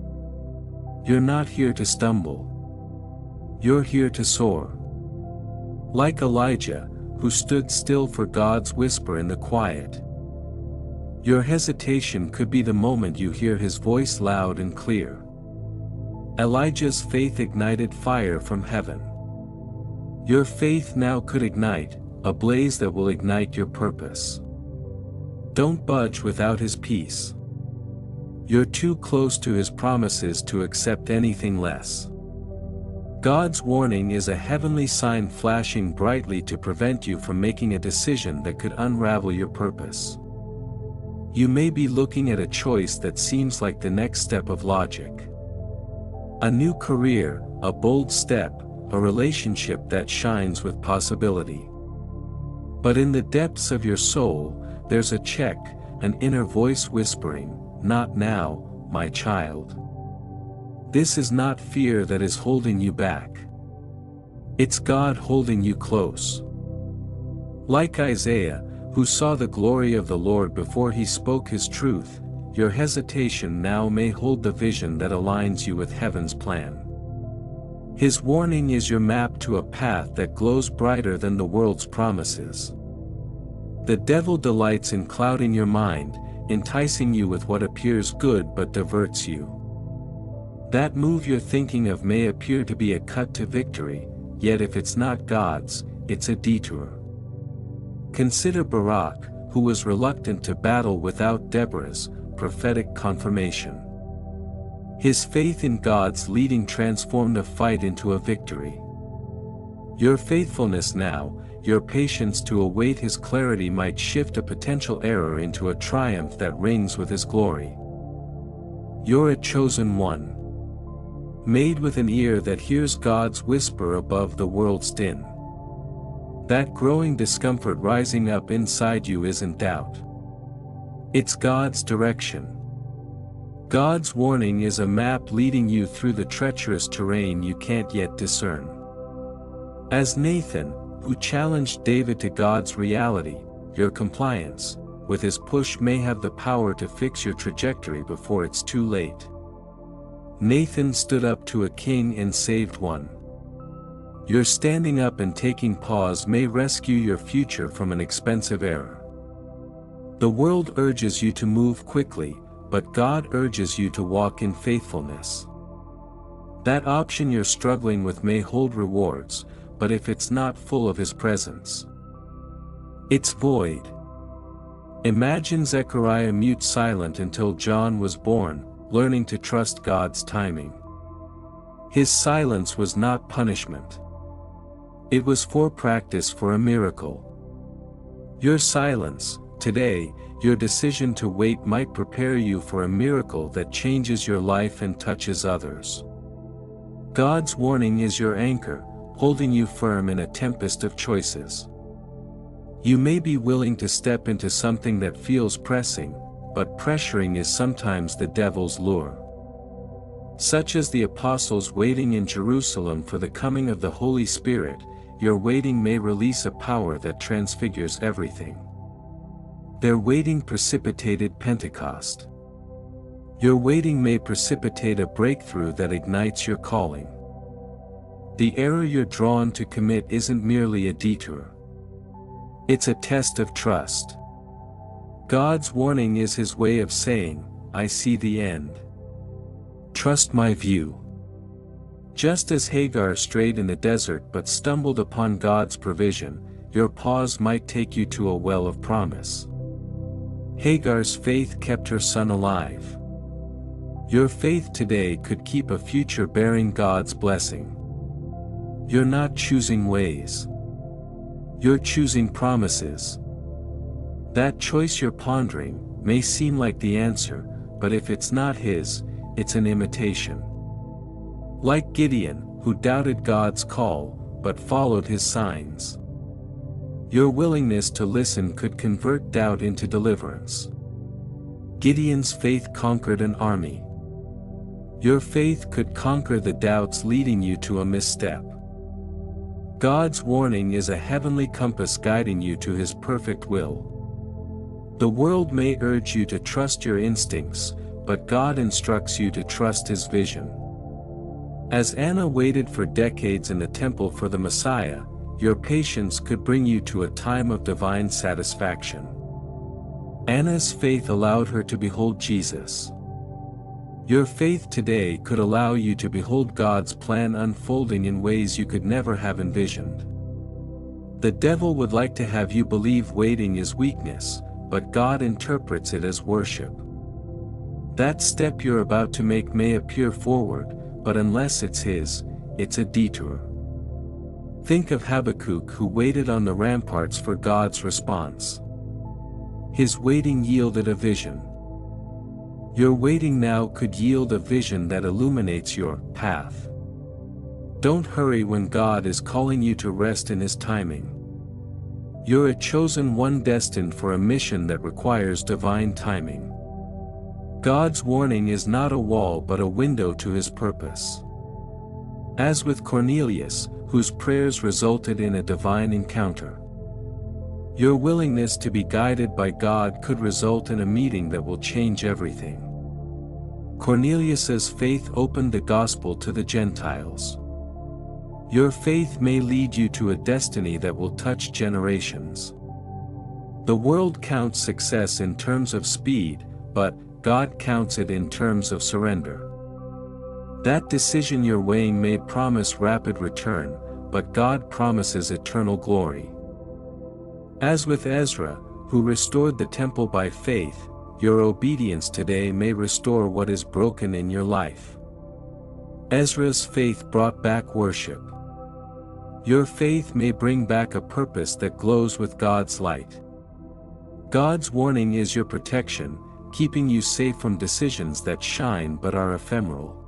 Speaker 1: You're not here to stumble. You're here to soar. Like Elijah, who stood still for God's whisper in the quiet. Your hesitation could be the moment you hear his voice loud and clear. Elijah's faith ignited fire from heaven. Your faith now could ignite a blaze that will ignite your purpose. Don't budge without his peace. You're too close to his promises to accept anything less. God's warning is a heavenly sign flashing brightly to prevent you from making a decision that could unravel your purpose. You may be looking at a choice that seems like the next step of logic. A new career, a bold step, a relationship that shines with possibility. But in the depths of your soul, there's a check, an inner voice whispering, "Not now, my child." This is not fear that is holding you back. It's God holding you close. Like Isaiah, who saw the glory of the Lord before he spoke his truth, your hesitation now may hold the vision that aligns you with heaven's plan. His warning is your map to a path that glows brighter than the world's promises. The devil delights in clouding your mind, enticing you with what appears good but diverts you. That move you're thinking of may appear to be a cut to victory, yet if it's not God's, it's a detour. Consider Barak, who was reluctant to battle without Deborah's prophetic confirmation. His faith in God's leading transformed a fight into a victory. Your faithfulness now, your patience to await his clarity might shift a potential error into a triumph that rings with his glory. You're a chosen one. Made with an ear that hears God's whisper above the world's din. That growing discomfort rising up inside you isn't doubt. It's God's direction. God's warning is a map leading you through the treacherous terrain you can't yet discern. As Nathan, who challenged David to God's reality, your compliance with his push may have the power to fix your trajectory before it's too late. Nathan stood up to a king and saved one. Your standing up and taking pause may rescue your future from an expensive error. The world urges you to move quickly, but God urges you to walk in faithfulness. That option you're struggling with may hold rewards, but if it's not full of his presence, it's void. Imagine Zechariah mute silent until John was born, learning to trust God's timing. His silence was not punishment. It was for practice for a miracle. Your silence, today, your decision to wait might prepare you for a miracle that changes your life and touches others. God's warning is your anchor, holding you firm in a tempest of choices. You may be willing to step into something that feels pressing, but pressuring is sometimes the devil's lure. Such as the apostles waiting in Jerusalem for the coming of the Holy Spirit, your waiting may release a power that transfigures everything. Their waiting precipitated Pentecost. Your waiting may precipitate a breakthrough that ignites your calling. The error you're drawn to commit isn't merely a detour. It's a test of trust. God's warning is His way of saying, I see the end. Trust my view. Just as Hagar strayed in the desert but stumbled upon God's provision, your pause might take you to a well of promise. Hagar's faith kept her son alive. Your faith today could keep a future bearing God's blessing. You're not choosing ways. You're choosing promises. That choice you're pondering may seem like the answer, but if it's not His, it's an imitation. Like Gideon, who doubted God's call, but followed His signs. Your willingness to listen could convert doubt into deliverance. Gideon's faith conquered an army. Your faith could conquer the doubts leading you to a misstep. God's warning is a heavenly compass guiding you to His perfect will. The world may urge you to trust your instincts, but God instructs you to trust His vision. As Anna waited for decades in the temple for the Messiah, your patience could bring you to a time of divine satisfaction. Anna's faith allowed her to behold Jesus. Your faith today could allow you to behold God's plan unfolding in ways you could never have envisioned. The devil would like to have you believe waiting is weakness, but God interprets it as worship. That step you're about to make may appear forward, but unless it's His, it's a detour. Think of Habakkuk, who waited on the ramparts for God's response. His waiting yielded a vision. Your waiting now could yield a vision that illuminates your path. Don't hurry when God is calling you to rest in His timing. You're a chosen one destined for a mission that requires divine timing. God's warning is not a wall but a window to His purpose. As with Cornelius, whose prayers resulted in a divine encounter. Your willingness to be guided by God could result in a meeting that will change everything. Cornelius's faith opened the gospel to the Gentiles. Your faith may lead you to a destiny that will touch generations. The world counts success in terms of speed, but God counts it in terms of surrender. That decision you're weighing may promise rapid return, but God promises eternal glory. As with Ezra, who restored the temple by faith, your obedience today may restore what is broken in your life. Ezra's faith brought back worship. Your faith may bring back a purpose that glows with God's light. God's warning is your protection, keeping you safe from decisions that shine but are ephemeral.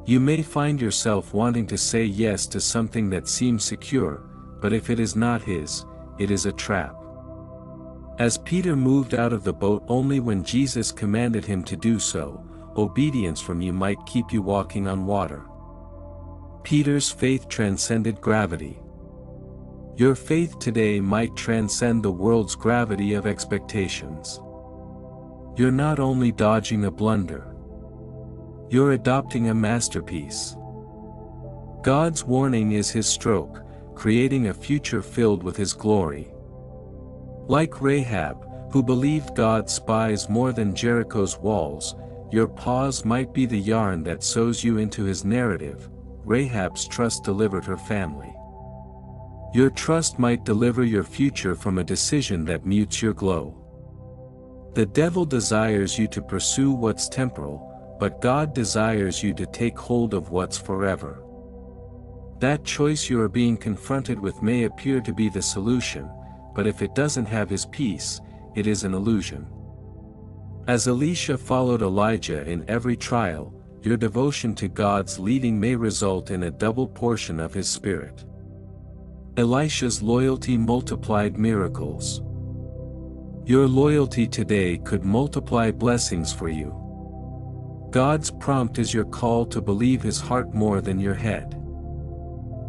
Speaker 1: You may find yourself wanting to say yes to something that seems secure, but if it is not His, it is a trap. As Peter moved out of the boat only when Jesus commanded him to do so, obedience from you might keep you walking on water. Peter's faith transcended gravity. Your faith today might transcend the world's gravity of expectations. You're not only dodging a blunder. You're adopting a masterpiece. God's warning is His stroke, creating a future filled with His glory. Like Rahab, who believed God's spies more than Jericho's walls, your pause might be the yarn that sews you into His narrative. Rahab's trust delivered her family. Your trust might deliver your future from a decision that mutes your glow. The devil desires you to pursue what's temporal, but God desires you to take hold of what's forever. That choice you are being confronted with may appear to be the solution, but if it doesn't have His peace, it is an illusion. As Elisha followed Elijah in every trial, your devotion to God's leading may result in a double portion of His Spirit. Elisha's loyalty multiplied miracles. Your loyalty today could multiply blessings for you. God's prompt is your call to believe His heart more than your head.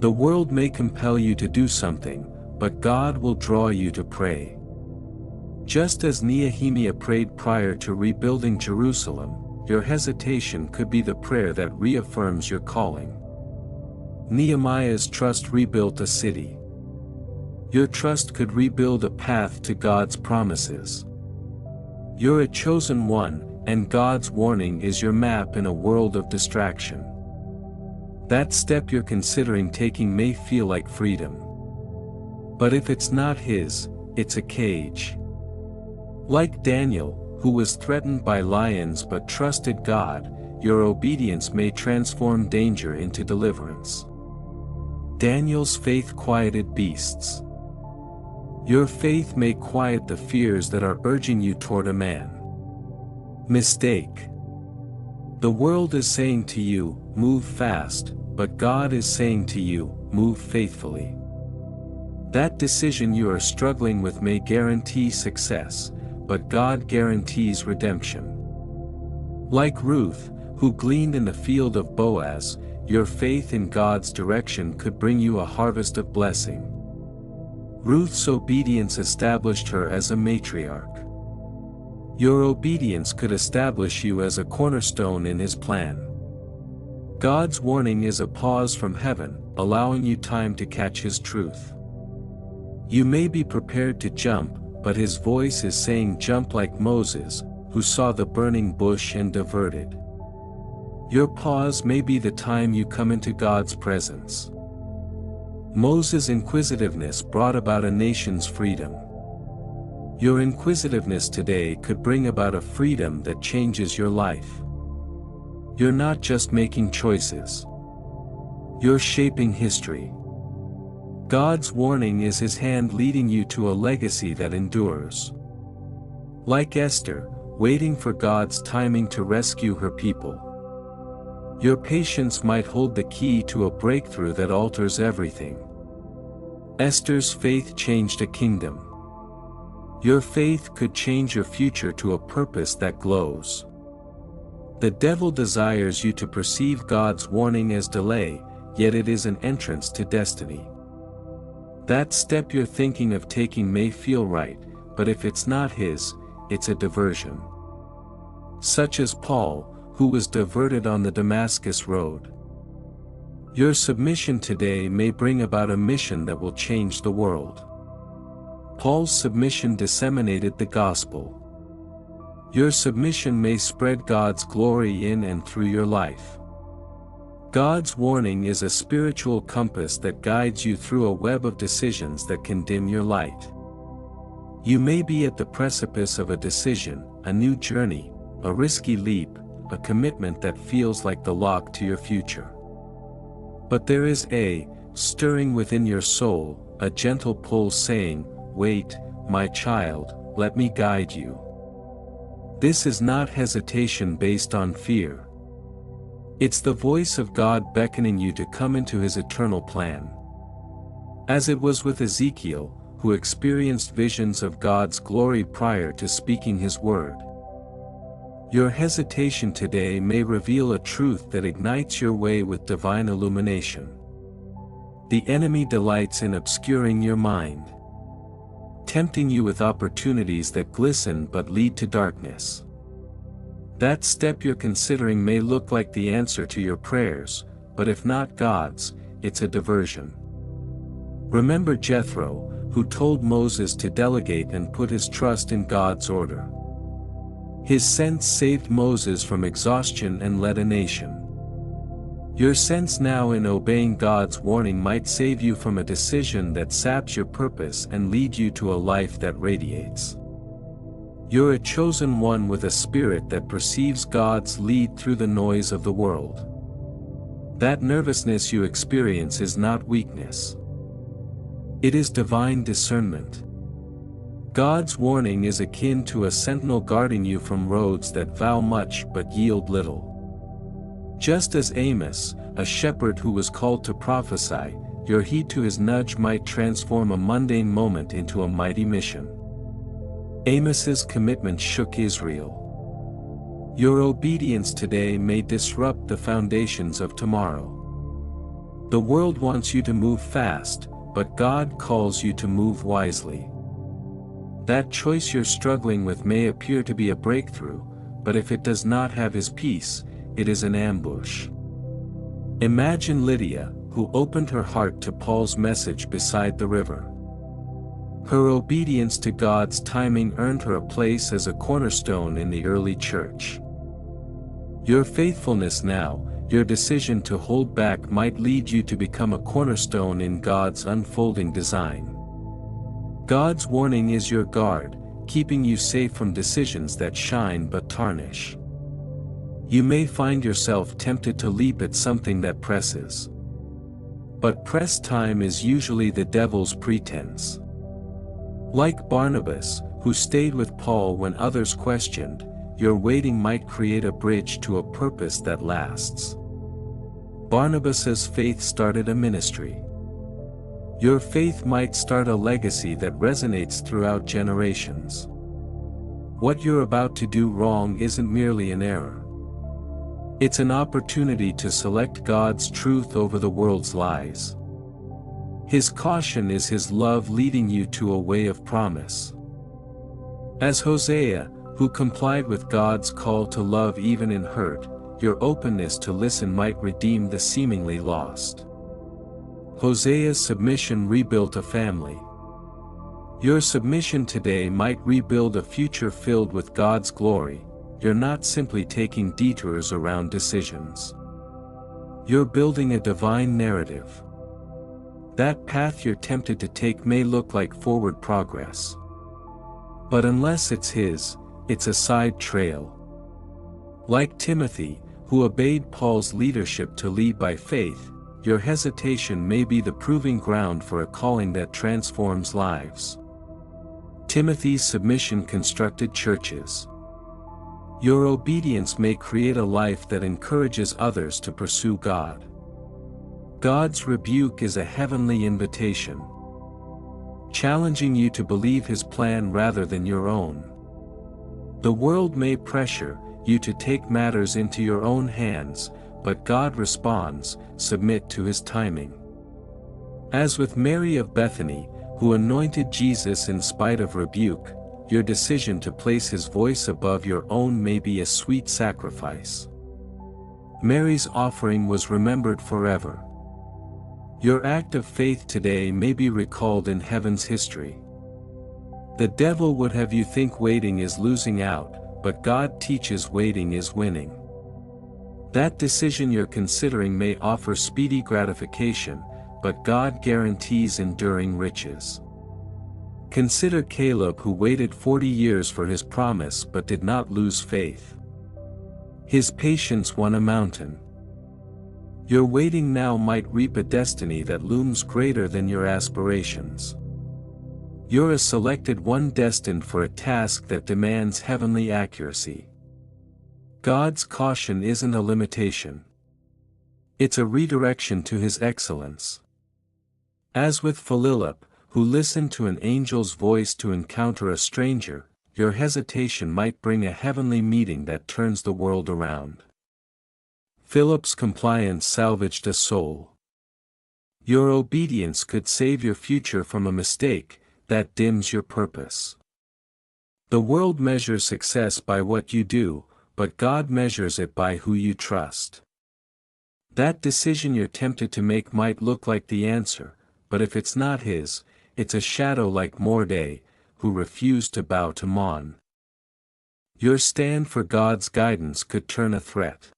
Speaker 1: The world may compel you to do something, but God will draw you to pray. Just as Nehemiah prayed prior to rebuilding Jerusalem, your hesitation could be the prayer that reaffirms your calling. Nehemiah's trust rebuilt a city. Your trust could rebuild a path to God's promises. You're a chosen one, and God's warning is your map in a world of distraction. That step you're considering taking may feel like freedom. But if it's not His, it's a cage. Like Daniel, who was threatened by lions but trusted God, your obedience may transform danger into deliverance. Daniel's faith quieted beasts. Your faith may quiet the fears that are urging you toward a man. Mistake. The world is saying to you, move fast, but God is saying to you, move faithfully. That decision you are struggling with may guarantee success, but God guarantees redemption. Like Ruth, who gleaned in the field of Boaz, your faith in God's direction could bring you a harvest of blessing. Ruth's obedience established her as a matriarch. Your obedience could establish you as a cornerstone in His plan. God's warning is a pause from heaven, allowing you time to catch His truth. You may be prepared to jump, but His voice is saying jump like Moses, who saw the burning bush and diverted. Your pause may be the time you come into God's presence. Moses' inquisitiveness brought about a nation's freedom. Your inquisitiveness today could bring about a freedom that changes your life. You're not just making choices. You're shaping history. God's warning is His hand leading you to a legacy that endures. Like Esther, waiting for God's timing to rescue her people. Your patience might hold the key to a breakthrough that alters everything. Esther's faith changed a kingdom. Your faith could change your future to a purpose that glows. The devil desires you to perceive God's warning as delay, yet it is an entrance to destiny. That step you're thinking of taking may feel right, but if it's not His, it's a diversion. Such as Paul, who was diverted on the Damascus road. Your submission today may bring about a mission that will change the world. Paul's submission disseminated the gospel. Your submission may spread God's glory in and through your life. God's warning is a spiritual compass that guides you through a web of decisions that can dim your light. You may be at the precipice of a decision, a new journey, a risky leap, a commitment that feels like the lock to your future. But there is a stirring within your soul, a gentle pull saying, "Wait, my child, let me guide you." This is not hesitation based on fear. It's the voice of God beckoning you to come into His eternal plan. As it was with Ezekiel, who experienced visions of God's glory prior to speaking His word. Your hesitation today may reveal a truth that ignites your way with divine illumination. The enemy delights in obscuring your mind, tempting you with opportunities that glisten but lead to darkness. That step you're considering may look like the answer to your prayers, but if not God's, it's a diversion. Remember Jethro, who told Moses to delegate and put his trust in God's order. His sense saved Moses from exhaustion and led a nation. Your sense now in obeying God's warning might save you from a decision that saps your purpose and lead you to a life that radiates. You're a chosen one with a spirit that perceives God's lead through the noise of the world. That nervousness you experience is not weakness. It is divine discernment. God's warning is akin to a sentinel guarding you from roads that vow much but yield little. Just as Amos, a shepherd who was called to prophesy, your heed to his nudge might transform a mundane moment into a mighty mission. Amos's commitment shook Israel. Your obedience today may disrupt the foundations of tomorrow. The world wants you to move fast, but God calls you to move wisely. That choice you're struggling with may appear to be a breakthrough, but if it does not have his peace, it is an ambush. Imagine Lydia, who opened her heart to Paul's message beside the river. Her obedience to God's timing earned her a place as a cornerstone in the early church. Your faithfulness now, your decision to hold back might lead you to become a cornerstone in God's unfolding design. God's warning is your guard, keeping you safe from decisions that shine but tarnish. You may find yourself tempted to leap at something that presses. But press time is usually the devil's pretense. Like Barnabas, who stayed with Paul when others questioned, your waiting might create a bridge to a purpose that lasts. Barnabas's faith started a ministry. Your faith might start a legacy that resonates throughout generations. What you're about to do wrong isn't merely an error. It's an opportunity to select God's truth over the world's lies. His caution is his love leading you to a way of promise. As Hosea, who complied with God's call to love even in hurt, your openness to listen might redeem the seemingly lost. Hosea's submission rebuilt a family. Your submission today might rebuild a future filled with God's glory. You're not simply taking detours around decisions. You're building a divine narrative. That path you're tempted to take may look like forward progress. But unless it's his, it's a side trail. Like Timothy, who obeyed Paul's leadership to lead by faith, your hesitation may be the proving ground for a calling that transforms lives. Timothy's submission constructed churches. Your obedience may create a life that encourages others to pursue God. God's rebuke is a heavenly invitation, challenging you to believe his plan rather than your own. The world may pressure you to take matters into your own hands, but God responds, submit to his timing. As with Mary of Bethany, who anointed Jesus in spite of rebuke, your decision to place his voice above your own may be a sweet sacrifice. Mary's offering was remembered forever. Your act of faith today may be recalled in heaven's history. The devil would have you think waiting is losing out, but God teaches waiting is winning. That decision you're considering may offer speedy gratification, but God guarantees enduring riches. Consider Caleb, who waited 40 years for his promise but did not lose faith. His patience won a mountain. Your waiting now might reap a destiny that looms greater than your aspirations. You're a selected one destined for a task that demands heavenly accuracy. God's caution isn't a limitation. It's a redirection to his excellence. As with Philip, who listened to an angel's voice to encounter a stranger, your hesitation might bring a heavenly meeting that turns the world around. Philip's compliance salvaged a soul. Your obedience could save your future from a mistake that dims your purpose. The world measures success by what you do, but God measures it by who you trust. That decision you're tempted to make might look like the answer, but if it's not his, it's a shadow like Mordecai, who refused to bow to Mon. Your stand for God's guidance could turn a threat.